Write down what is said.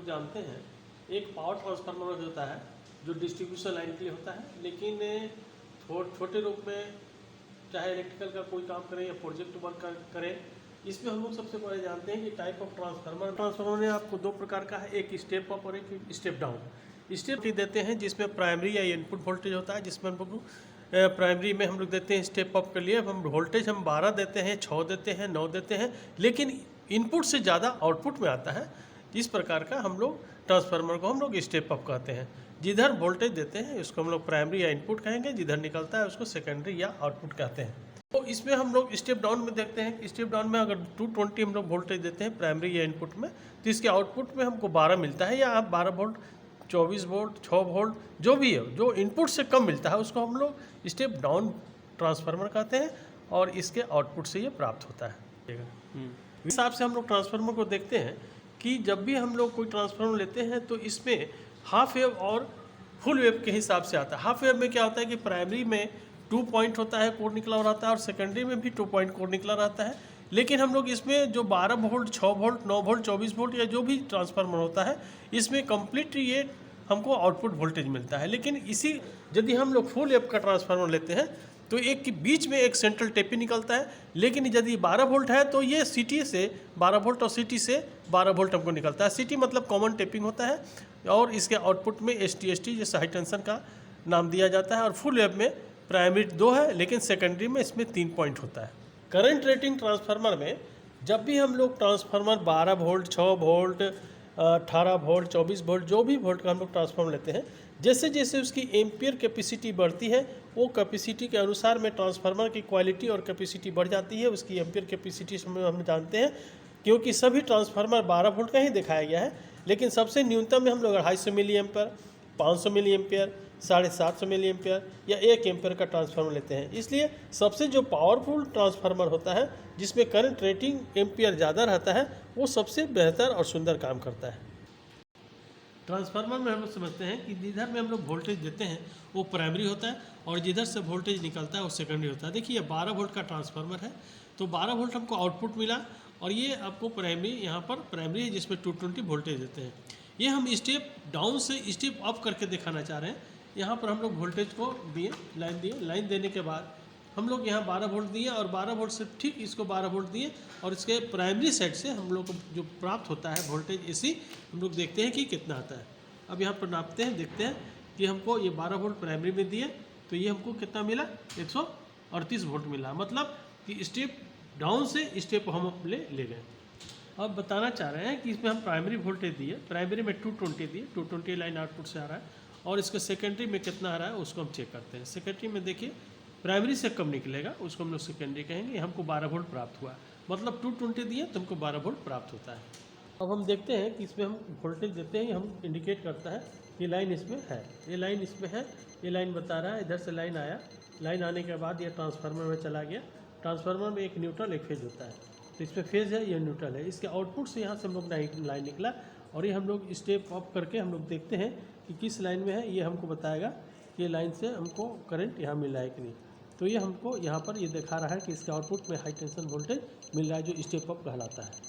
जानते हैं एक पावर ट्रांसफार्मर होता है जो डिस्ट्रीब्यूशन लाइन के लिए होता है, लेकिन छोटे रूप में चाहे इलेक्ट्रिकल का कोई काम करें या प्रोजेक्ट वर्क करें, इसमें हम लोग सबसे पहले जानते हैं कि टाइप ऑफ ट्रांसफार्मर में आपको दो प्रकार का है, एक स्टेप अप और एक स्टेप डाउन। स्टेप देते हैं जिसमें प्राइमरी या इनपुट वोल्टेज होता है, जिसमें हम लोग प्राइमरी में हम लोग देते हैं स्टेप अप के लिए हम वोल्टेज 12 देते हैं, 6 देते हैं, 9 देते हैं, लेकिन इनपुट से ज़्यादा आउटपुट में आता है। इस प्रकार का हम लोग ट्रांसफार्मर को हम लोग स्टेप अप कहते हैं। जिधर वोल्टेज देते हैं उसको हम लोग प्राइमरी या इनपुट कहेंगे, जिधर निकलता है उसको सेकेंडरी या आउटपुट कहते हैं। तो इसमें हम लोग स्टेप डाउन में देखते हैं कि स्टेप डाउन में अगर 220 हम लोग वोल्टेज देते हैं प्राइमरी या इनपुट में, तो इसके आउटपुट में हमको 12 मिलता है, या आप 12 वोल्ट, 24 वोल्ट, 6 वोल्ट जो भी है, जो इनपुट से कम मिलता है उसको हम लोग स्टेप डाउन ट्रांसफार्मर कहते हैं, और इसके आउटपुट से ये प्राप्त होता है। इस हिसाब से हम लोग ट्रांसफार्मर को देखते हैं कि जब भी हम लोग कोई ट्रांसफार्मर लेते हैं तो इसमें हाफ वेव और फुल वेव के हिसाब से आता है। हाफ वेव में क्या होता है कि प्राइमरी में 2 पॉइंट होता है, कोड निकला रहता है, और सेकेंडरी में भी 2 पॉइंट कोड निकला रहता है। लेकिन हम लोग इसमें जो 12 वोल्ट, 6 वोल्ट, 9 वोल्ट, 24 वोल्ट या जो भी ट्रांसफार्मर होता है, इसमें कंप्लीट ये हमको आउटपुट वोल्टेज मिलता है। लेकिन इसी यदि हम लोग फुल वेव का ट्रांसफार्मर लेते हैं तो एक के बीच में एक सेंट्रल टेपिंग निकलता है, लेकिन यदि 12 वोल्ट है तो ये सिटी से 12 वोल्ट और सिटी से 12 वोल्ट हमको निकलता है। सिटी मतलब कॉमन टेपिंग होता है, और इसके आउटपुट में ST जैसे हाई टेंशन का नाम दिया जाता है। और फुल वेव में प्राइमरी 2 है, लेकिन सेकेंडरी में इसमें 3 पॉइंट होता है। करंट रेटिंग ट्रांसफार्मर में जब भी हम लोग transformer 12 volt, 6 volt, 18 volt, 24 volt, जो भी वोल्ट का हम लोग ट्रांसफार्मर लेते हैं, जैसे जैसे उसकी एम्पियर कैपेसिटी बढ़ती है, वो कैपेसिटी के अनुसार में ट्रांसफार्मर की क्वालिटी और कैपेसिटी बढ़ जाती है। उसकी एम्पियर कैपेसिटी हम जानते हैं, क्योंकि सभी ट्रांसफार्मर 12 वोल्ट का ही दिखाया गया है, लेकिन सबसे न्यूनतम में हम लोग 250 milli ampere, 500 milli ampere, 750 milli ampere या 1 एम्पियर का ट्रांसफार्मर लेते हैं। इसलिए सबसे जो पावरफुल ट्रांसफार्मर होता है, जिसमें करंट रेटिंग एम्पियर ज़्यादा रहता है, वो सबसे बेहतर और सुंदर काम करता है। ट्रांसफार्मर में हम लोग समझते हैं कि जिधर में हम लोग वोल्टेज देते हैं वो प्राइमरी होता है, और जिधर से वोल्टेज निकलता है वो सेकेंडरी होता है। देखिए 12 वोल्ट का ट्रांसफार्मर है, तो 12 वोल्ट हमको आउटपुट मिला, और ये आपको प्राइमरी, यहाँ पर प्राइमरी है जिसमें 220 वोल्टेज देते हैं। ये हम स्टेप डाउन से स्टेप अप करके दिखाना चाह रहे हैं। यहाँ पर हम लोग वोल्टेज को दिए, लाइन देने के बाद हम लोग यहाँ 12 वोल्ट दिए, और 12 वोल्ट से ठीक इसको 12 वोल्ट दिए, और इसके प्राइमरी साइड से हम लोग को जो प्राप्त होता है वोल्टेज AC, हम लोग देखते हैं कि कितना आता है। अब यहाँ पर नापते हैं, देखते हैं कि हमको ये 12 वोल्ट प्राइमरी में दिए, तो ये हमको कितना मिला, 138 वोल्ट मिला। मतलब कि स्टेप डाउन से स्टेप हम ले गए। अब बताना चाह रहे हैं कि इसमें हम प्राइमरी वोल्टेज दिए, प्राइमरी में 220 दिए, 220 लाइन आउटपुट से आ रहा है, और इसके सेकेंडरी में कितना आ रहा है उसको हम चेक करते हैं। सेकेंडरी में देखिए प्राइमरी से कम निकलेगा, उसको हम लोग सेकेंडरी कहेंगे। हमको 12 वोल्ट प्राप्त हुआ, मतलब 220 दिए तो हमको 12 वोल्ट प्राप्त होता है। अब हम देखते हैं कि इसमें हम वोल्टेज देते हैं, हम इंडिकेट करता है ये लाइन इसमें है, ये लाइन इसमें है, ये लाइन बता रहा है, इधर से लाइन आया, लाइन आने के बाद ये ट्रांसफार्मर में चला गया। ट्रांसफार्मर में एक न्यूट्रल एक फेज होता है, तो इसमें फेज है, ये न्यूट्रल है। इसके आउटपुट से यहाँ से हम लोग लाइन निकला, और ये हम लोग स्टेप अप करके हम लोग देखते हैं कि किस लाइन में है, ये हमको बताएगा कि लाइन से हमको करंट यहाँ मिल रहा है कि नहीं। तो ये हमको यहाँ पर ये दिखा रहा है कि इसके आउटपुट में हाई टेंशन वोल्टेज मिल रहा है, जो स्टेप अप कहलाता है।